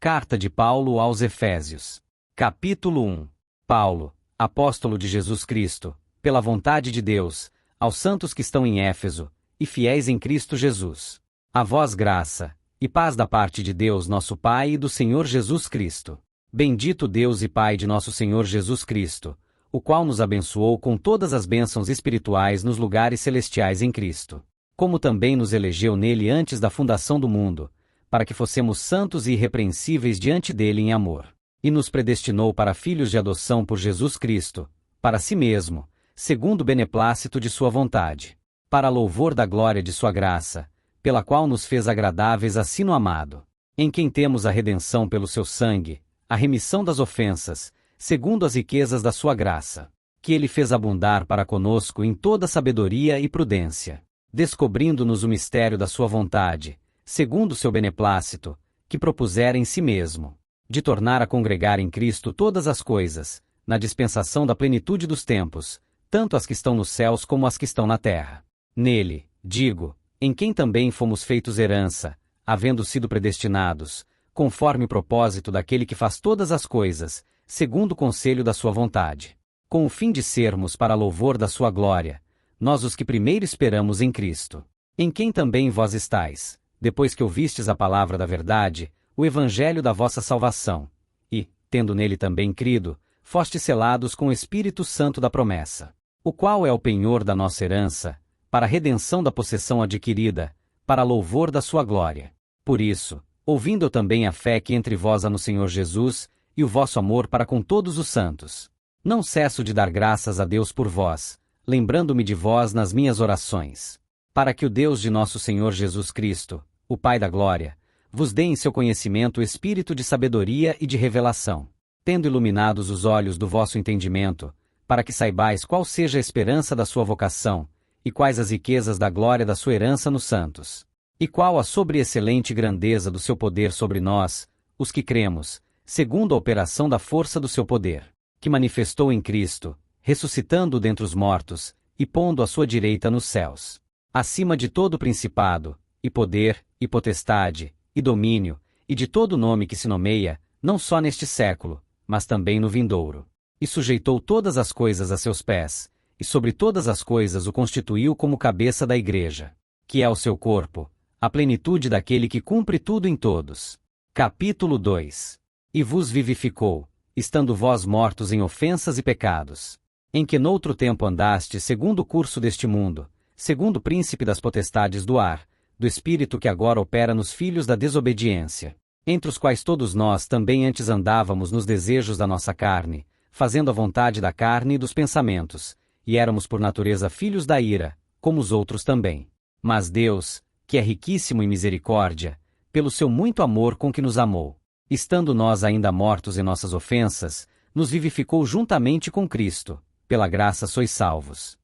Carta de Paulo aos Efésios. Capítulo 1. Paulo, apóstolo de Jesus Cristo, pela vontade de Deus, aos santos que estão em Éfeso, e fiéis em Cristo Jesus. A vós graça, e paz da parte de Deus nosso Pai e do Senhor Jesus Cristo. Bendito Deus e Pai de nosso Senhor Jesus Cristo, o qual nos abençoou com todas as bênçãos espirituais nos lugares celestiais em Cristo. Como também nos elegeu nele antes da fundação do mundo, para que fossemos santos e irrepreensíveis diante dele em amor. E nos predestinou para filhos de adoção por Jesus Cristo, para si mesmo, segundo o beneplácito de sua vontade, para louvor da glória de sua graça, pela qual nos fez agradáveis a si no amado, em quem temos a redenção pelo seu sangue, a remissão das ofensas, segundo as riquezas da sua graça, que ele fez abundar para conosco em toda sabedoria e prudência, descobrindo-nos o mistério da sua vontade, segundo o seu beneplácito, que propusera em si mesmo, de tornar a congregar em Cristo todas as coisas, na dispensação da plenitude dos tempos, tanto as que estão nos céus como as que estão na terra. Nele, digo, em quem também fomos feitos herança, havendo sido predestinados, conforme o propósito daquele que faz todas as coisas, segundo o conselho da sua vontade, com o fim de sermos para louvor da sua glória, nós os que primeiro esperamos em Cristo, em quem também vós estáis, depois que ouvistes a palavra da verdade, o evangelho da vossa salvação, e, tendo nele também crido, fostes selados com o Espírito Santo da promessa, o qual é o penhor da nossa herança, para a redenção da possessão adquirida, para louvor da sua glória. Por isso, ouvindo eu também a fé que entre vós há no Senhor Jesus, e o vosso amor para com todos os santos, não cesso de dar graças a Deus por vós, lembrando-me de vós nas minhas orações, para que o Deus de nosso Senhor Jesus Cristo, o Pai da glória, vos dê em seu conhecimento o espírito de sabedoria e de revelação, tendo iluminados os olhos do vosso entendimento, para que saibais qual seja a esperança da sua vocação, e quais as riquezas da glória da sua herança nos santos, e qual a sobreexcelente grandeza do seu poder sobre nós, os que cremos, segundo a operação da força do seu poder, que manifestou em Cristo, ressuscitando-o dentre os mortos, e pondo à sua direita nos céus, acima de todo principado, e poder, e potestade, e domínio, e de todo nome que se nomeia, não só neste século, mas também no vindouro. E sujeitou todas as coisas a seus pés, e sobre todas as coisas o constituiu como cabeça da igreja, que é o seu corpo, a plenitude daquele que cumpre tudo em todos. Capítulo 2. E vos vivificou, estando vós mortos em ofensas e pecados, em que noutro tempo andastes segundo o curso deste mundo, segundo o príncipe das potestades do ar, do espírito que agora opera nos filhos da desobediência, entre os quais todos nós também antes andávamos nos desejos da nossa carne, fazendo a vontade da carne e dos pensamentos, e éramos por natureza filhos da ira, como os outros também. Mas Deus, que é riquíssimo em misericórdia, pelo seu muito amor com que nos amou, estando nós ainda mortos em nossas ofensas, nos vivificou juntamente com Cristo, pela graça sois salvos.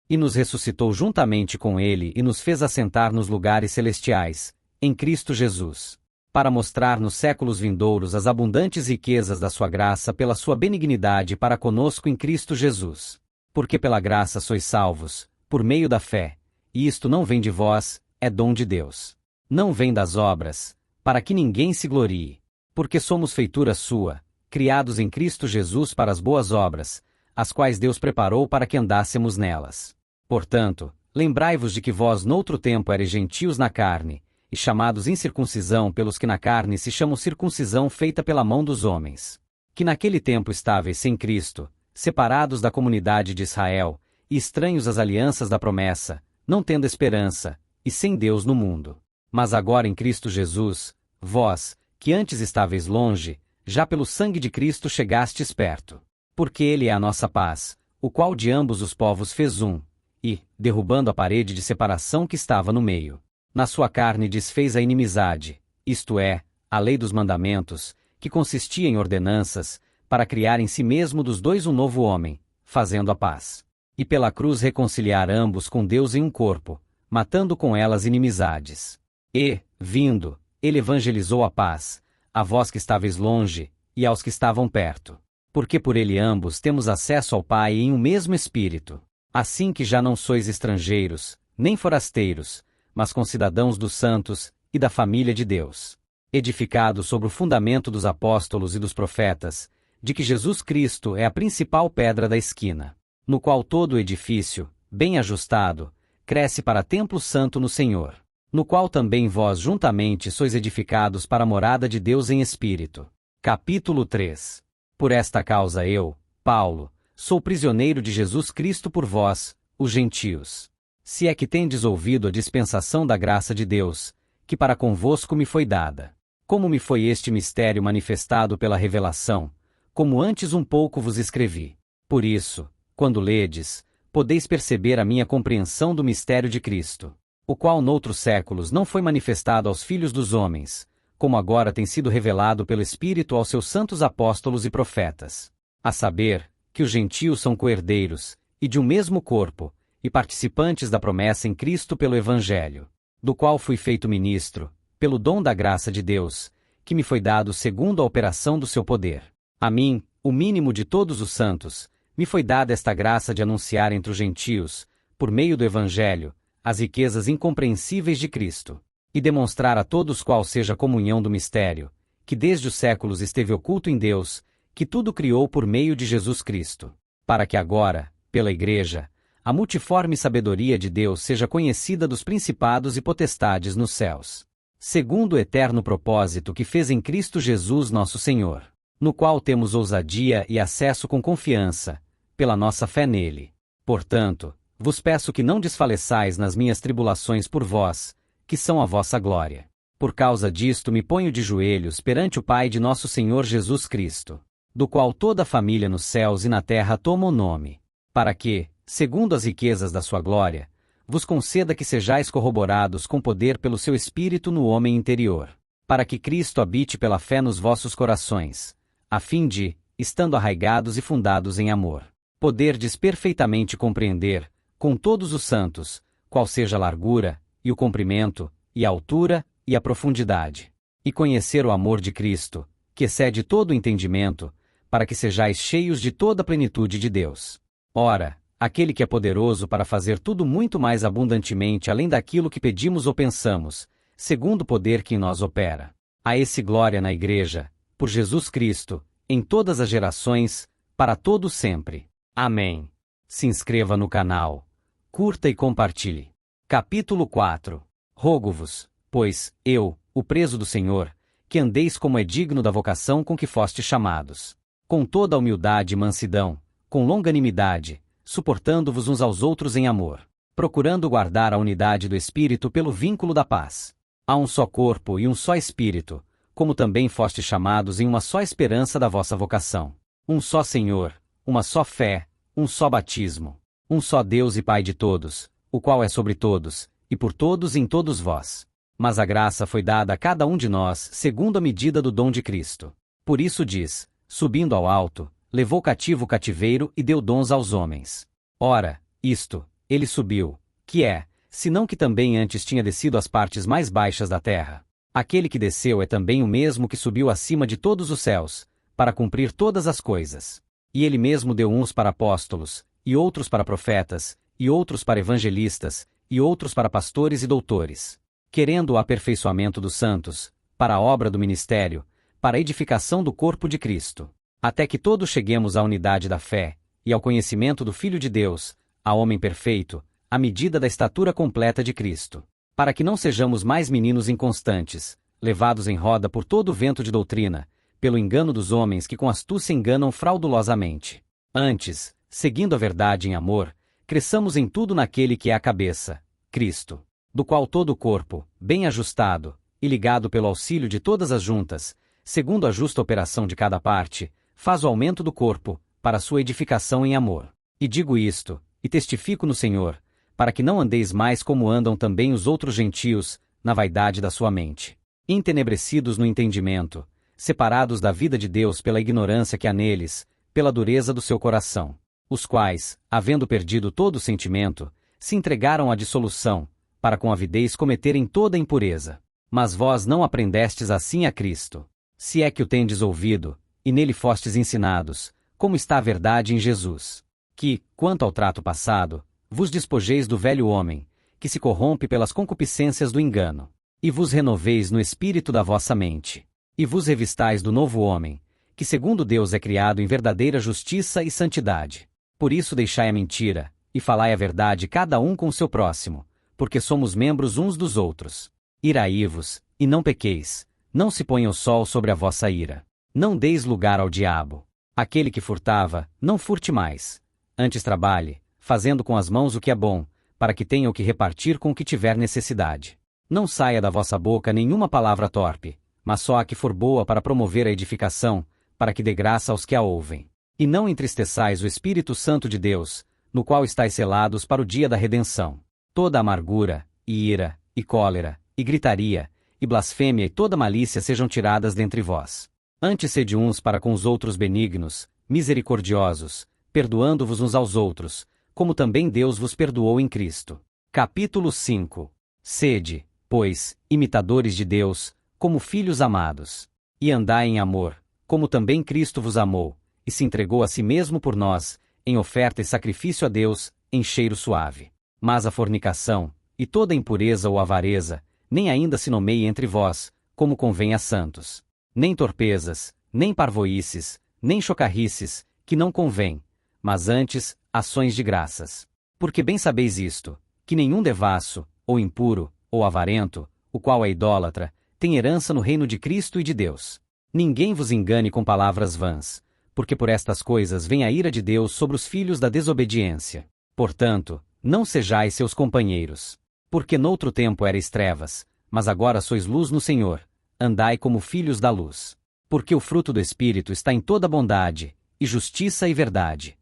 E nos ressuscitou juntamente com ele e nos fez assentar nos lugares celestiais, em Cristo Jesus, para mostrar nos séculos vindouros as abundantes riquezas da sua graça pela sua benignidade para conosco em Cristo Jesus. Porque pela graça sois salvos, por meio da fé, e isto não vem de vós, é dom de Deus. Não vem das obras, para que ninguém se glorie. Porque somos feitura sua, criados em Cristo Jesus para as boas obras, as quais Deus preparou para que andássemos nelas. Portanto, lembrai-vos de que vós noutro tempo eres gentios na carne, e chamados incircuncisão pelos que na carne se chamam circuncisão feita pela mão dos homens. Que naquele tempo estáveis sem Cristo, separados da comunidade de Israel, e estranhos às alianças da promessa, não tendo esperança, e sem Deus no mundo. Mas agora em Cristo Jesus, vós, que antes estáveis longe, já pelo sangue de Cristo chegastes perto. Porque ele é a nossa paz, o qual de ambos os povos fez um, e, derrubando a parede de separação que estava no meio, na sua carne desfez a inimizade, isto é, a lei dos mandamentos, que consistia em ordenanças, para criar em si mesmo dos dois um novo homem, fazendo a paz. E pela cruz reconciliar ambos com Deus em um corpo, matando com elas inimizades. E, vindo, ele evangelizou a paz, a vós que estáveis longe, e aos que estavam perto. Porque por ele ambos temos acesso ao Pai em um mesmo Espírito. Assim que já não sois estrangeiros, nem forasteiros, mas concidadãos dos santos, e da família de Deus. edificado sobre o fundamento dos apóstolos e dos profetas, de que Jesus Cristo é a principal pedra da esquina, no qual todo o edifício, bem ajustado, cresce para templo santo no Senhor, no qual também vós juntamente sois edificados para a morada de Deus em Espírito. Capítulo 3. Por esta causa eu, Paulo, sou prisioneiro de Jesus Cristo por vós, os gentios. Se é que tendes ouvido a dispensação da graça de Deus, que para convosco me foi dada. Como me foi este mistério manifestado pela revelação, como antes um pouco vos escrevi. Por isso, quando ledes, podeis perceber a minha compreensão do mistério de Cristo, o qual noutros séculos não foi manifestado aos filhos dos homens, como agora tem sido revelado pelo Espírito aos seus santos apóstolos e profetas. A saber, que os gentios são coerdeiros, e de um mesmo corpo, e participantes da promessa em Cristo pelo Evangelho, do qual fui feito ministro, pelo dom da graça de Deus, que me foi dado segundo a operação do seu poder. A mim, o mínimo de todos os santos, me foi dada esta graça de anunciar entre os gentios, por meio do Evangelho, as riquezas incompreensíveis de Cristo, e demonstrar a todos qual seja a comunhão do mistério, que desde os séculos esteve oculto em Deus, que tudo criou por meio de Jesus Cristo, para que agora, pela Igreja, a multiforme sabedoria de Deus seja conhecida dos principados e potestades nos céus, segundo o eterno propósito que fez em Cristo Jesus nosso Senhor, no qual temos ousadia e acesso com confiança, pela nossa fé nele. Portanto, vos peço que não desfaleçais nas minhas tribulações por vós, que são a vossa glória. Por causa disto me ponho de joelhos perante o Pai de nosso Senhor Jesus Cristo, do qual toda a família nos céus e na terra toma o nome, para que, segundo as riquezas da sua glória, vos conceda que sejais corroborados com poder pelo seu Espírito no homem interior, para que Cristo habite pela fé nos vossos corações, a fim de, estando arraigados e fundados em amor, poderdes perfeitamente compreender, com todos os santos, qual seja a largura, e o comprimento, e a altura, e a profundidade, e conhecer o amor de Cristo, que excede todo o entendimento, para que sejais cheios de toda a plenitude de Deus. Ora, aquele que é poderoso para fazer tudo muito mais abundantemente além daquilo que pedimos ou pensamos, segundo o poder que em nós opera. A esse glória na Igreja, por Jesus Cristo, em todas as gerações, para todo sempre. Amém. Se inscreva no canal, curta e compartilhe. Capítulo 4. Rogo-vos, pois, eu, o preso do Senhor, que andeis como é digno da vocação com que fostes chamados, com toda a humildade e mansidão, com longanimidade, suportando-vos uns aos outros em amor, procurando guardar a unidade do Espírito pelo vínculo da paz. Há um só corpo e um só Espírito, como também fostes chamados em uma só esperança da vossa vocação. Um só Senhor, uma só fé, um só batismo, um só Deus e Pai de todos, o qual é sobre todos, e por todos e em todos vós. Mas a graça foi dada a cada um de nós segundo a medida do dom de Cristo. Por isso diz, subindo ao alto, levou cativo o cativeiro e deu dons aos homens. Ora, isto, ele subiu, que é, senão que também antes tinha descido às partes mais baixas da terra. Aquele que desceu é também o mesmo que subiu acima de todos os céus, para cumprir todas as coisas. E ele mesmo deu uns para apóstolos, e outros para profetas, e outros para evangelistas, e outros para pastores e doutores, querendo o aperfeiçoamento dos santos, para a obra do ministério, para a edificação do corpo de Cristo, até que todos cheguemos à unidade da fé, e ao conhecimento do Filho de Deus, a homem perfeito, à medida da estatura completa de Cristo, para que não sejamos mais meninos inconstantes, levados em roda por todo o vento de doutrina, pelo engano dos homens que com astúcia enganam fraudulosamente. Antes, seguindo a verdade em amor, cresçamos em tudo naquele que é a cabeça, Cristo, do qual todo o corpo, bem ajustado, e ligado pelo auxílio de todas as juntas, segundo a justa operação de cada parte, faz o aumento do corpo, para sua edificação em amor. E digo isto, e testifico no Senhor, para que não andeis mais como andam também os outros gentios, na vaidade da sua mente, entenebrecidos no entendimento, separados da vida de Deus pela ignorância que há neles, pela dureza do seu coração, os quais, havendo perdido todo o sentimento, se entregaram à dissolução, para com avidez cometerem toda a impureza. Mas vós não aprendestes assim a Cristo, se é que o tendes ouvido, e nele fostes ensinados, como está a verdade em Jesus, que, quanto ao trato passado, vos despojeis do velho homem, que se corrompe pelas concupiscências do engano, E vos renoveis no espírito da vossa mente. E vos revistais do novo homem, que segundo Deus é criado em verdadeira justiça e santidade. Por isso deixai a mentira, e falai a verdade cada um com o seu próximo, porque somos membros uns dos outros. Iraí-vos, e não pequeis, não se ponha o sol sobre a vossa ira. Não deis lugar ao diabo. Aquele que furtava, não furte mais. Antes trabalhe, fazendo com as mãos o que é bom, para que tenha o que repartir com o que tiver necessidade. Não saia da vossa boca nenhuma palavra torpe, mas só a que for boa para promover a edificação, para que dê graça aos que a ouvem. E não entristeçais o Espírito Santo de Deus, no qual estáis selados para o dia da redenção. Toda amargura, e ira, e cólera, e gritaria, e blasfêmia e toda malícia sejam tiradas dentre vós. Antes sede uns para com os outros benignos, misericordiosos, perdoando-vos uns aos outros, como também Deus vos perdoou em Cristo. Capítulo 5. Sede, pois, imitadores de Deus, como filhos amados. E andai em amor, como também Cristo vos amou, e se entregou a si mesmo por nós, em oferta e sacrifício a Deus, em cheiro suave. Mas a fornicação, e toda impureza ou avareza, nem ainda se nomeie entre vós, como convém a santos. Nem torpezas, nem parvoíces, nem chocarrices, que não convém, mas antes, ações de graças. Porque bem sabeis isto, que nenhum devasso, ou impuro, ou avarento, o qual é idólatra, tem herança no reino de Cristo e de Deus. Ninguém vos engane com palavras vãs, porque por estas coisas vem a ira de Deus sobre os filhos da desobediência. Portanto, não sejais seus companheiros. Porque noutro tempo erais trevas, mas agora sois luz no Senhor, andai como filhos da luz. Porque o fruto do Espírito está em toda bondade, e justiça e verdade,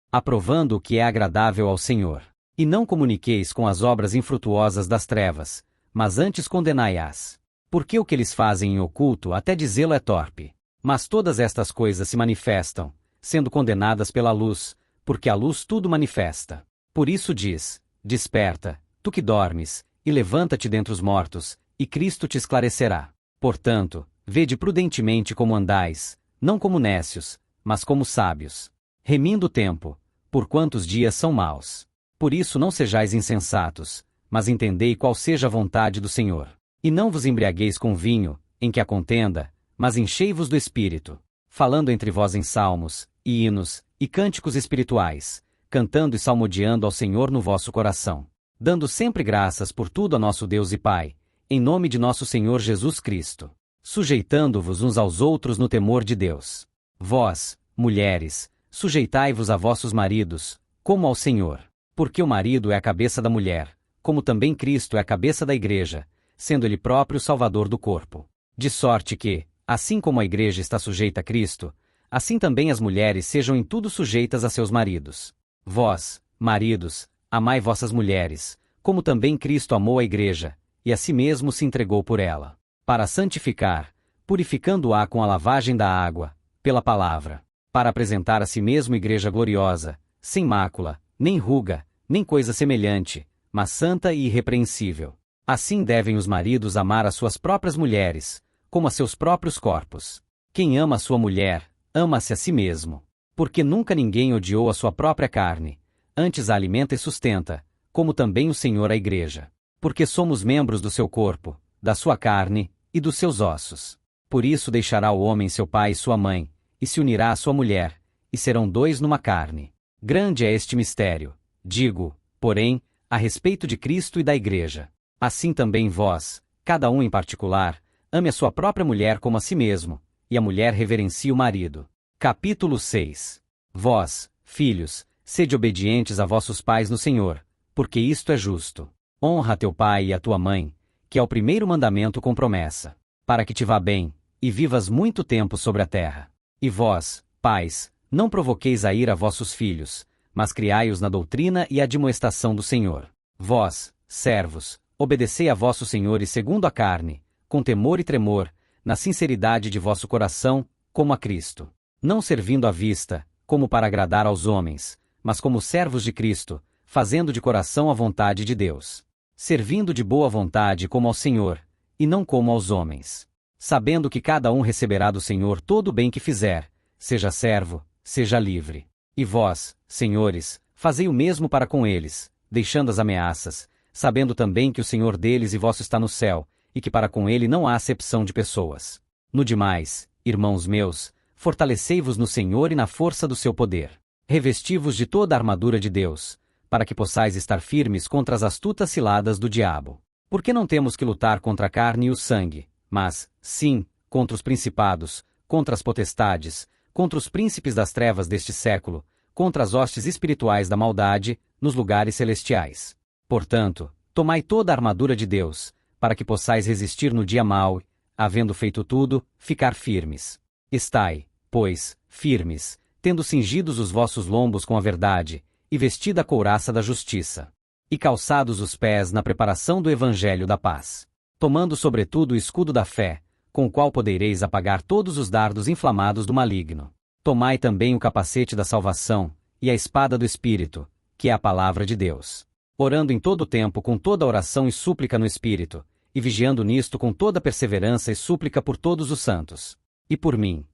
aprovando o que é agradável ao Senhor. E não comuniqueis com as obras infrutuosas das trevas, mas antes condenai-as. Porque o que eles fazem em oculto até dizê-lo é torpe. Mas todas estas coisas se manifestam, sendo condenadas pela luz, porque a luz tudo manifesta. Por isso diz: desperta, tu que dormes, e levanta-te dentre os mortos, e Cristo te esclarecerá. Portanto, vede prudentemente como andais, não como nécios, mas como sábios, remindo o tempo, porquanto os dias são maus. Por isso não sejais insensatos, mas entendei qual seja a vontade do Senhor. E não vos embriagueis com vinho, em que há contenda, mas enchei-vos do Espírito, falando entre vós em salmos, e hinos, e cânticos espirituais, cantando e salmodiando ao Senhor no vosso coração, dando sempre graças por tudo a nosso Deus e Pai, em nome de nosso Senhor Jesus Cristo, sujeitando-vos uns aos outros no temor de Deus. Vós, mulheres, sujeitai-vos a vossos maridos, como ao Senhor. Porque o marido é a cabeça da mulher, como também Cristo é a cabeça da igreja, sendo ele próprio o Salvador do corpo. De sorte que, assim como a igreja está sujeita a Cristo, assim também as mulheres sejam em tudo sujeitas a seus maridos. Vós, maridos, amai vossas mulheres, como também Cristo amou a igreja, e a si mesmo se entregou por ela, para santificar, purificando-a com a lavagem da água, pela palavra, para apresentar a si mesmo igreja gloriosa, sem mácula, nem ruga, nem coisa semelhante, mas santa e irrepreensível. Assim devem os maridos amar as suas próprias mulheres, como a seus próprios corpos. Quem ama a sua mulher, ama-se a si mesmo. Porque nunca ninguém odiou a sua própria carne, antes a alimenta e sustenta, como também o Senhor a igreja. Porque somos membros do seu corpo, da sua carne, e dos seus ossos. Por isso deixará o homem seu pai e sua mãe, e se unirá à sua mulher, e serão dois numa carne. Grande é este mistério, digo, porém, a respeito de Cristo e da igreja. Assim também vós, cada um em particular, ame a sua própria mulher como a si mesmo, e a mulher reverencie o marido. Capítulo 6. Vós, filhos, sede obedientes a vossos pais no Senhor, porque isto é justo. Honra a teu pai e a tua mãe, que é o primeiro mandamento com promessa, para que te vá bem, e vivas muito tempo sobre a terra. E vós, pais, não provoqueis a ira a vossos filhos, mas criai-os na doutrina e admoestação do Senhor. Vós, servos, obedecei a vossos senhores segundo a carne, com temor e tremor, na sinceridade de vosso coração, como a Cristo. Não servindo à vista, como para agradar aos homens, mas como servos de Cristo, fazendo de coração a vontade de Deus. Servindo de boa vontade como ao Senhor, e não como aos homens. Sabendo que cada um receberá do Senhor todo o bem que fizer, seja servo, seja livre. E vós, senhores, fazei o mesmo para com eles, deixando as ameaças, sabendo também que o Senhor deles e vosso está no céu, e que para com ele não há acepção de pessoas. No demais, irmãos meus, fortalecei-vos no Senhor e na força do seu poder. Revesti-vos de toda a armadura de Deus, para que possais estar firmes contra as astutas ciladas do diabo. Porque não temos que lutar contra a carne e o sangue, mas, sim, contra os principados, contra as potestades, contra os príncipes das trevas deste século, contra as hostes espirituais da maldade, nos lugares celestiais. Portanto, tomai toda a armadura de Deus, para que possais resistir no dia mau, havendo feito tudo, ficar firmes. Estai, pois, firmes, tendo cingidos os vossos lombos com a verdade, e vestida a couraça da justiça. E calçados os pés na preparação do evangelho da paz. Tomando sobretudo o escudo da fé, com o qual podereis apagar todos os dardos inflamados do maligno. Tomai também o capacete da salvação, e a espada do Espírito, que é a palavra de Deus. Orando em todo o tempo com toda oração e súplica no Espírito, e vigiando nisto com toda perseverança e súplica por todos os santos. E por mim,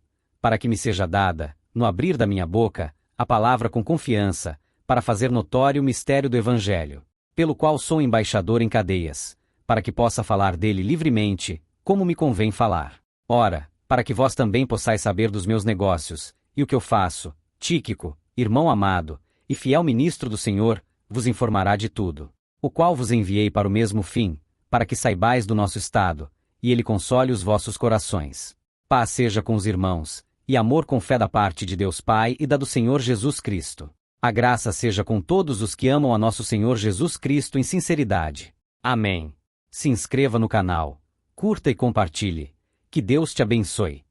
para que me seja dada, no abrir da minha boca, a palavra com confiança, para fazer notório o mistério do Evangelho, pelo qual sou embaixador em cadeias, para que possa falar dele livremente, como me convém falar. Ora, para que vós também possais saber dos meus negócios, e o que eu faço, Tíquico, irmão amado, e fiel ministro do Senhor, vos informará de tudo. O qual vos enviei para o mesmo fim, para que saibais do nosso estado, e ele console os vossos corações. Paz seja com os irmãos, e amor com fé da parte de Deus Pai e da do Senhor Jesus Cristo. A graça seja com todos os que amam a nosso Senhor Jesus Cristo em sinceridade. Amém. Se inscreva no canal, curta e compartilhe. Que Deus te abençoe.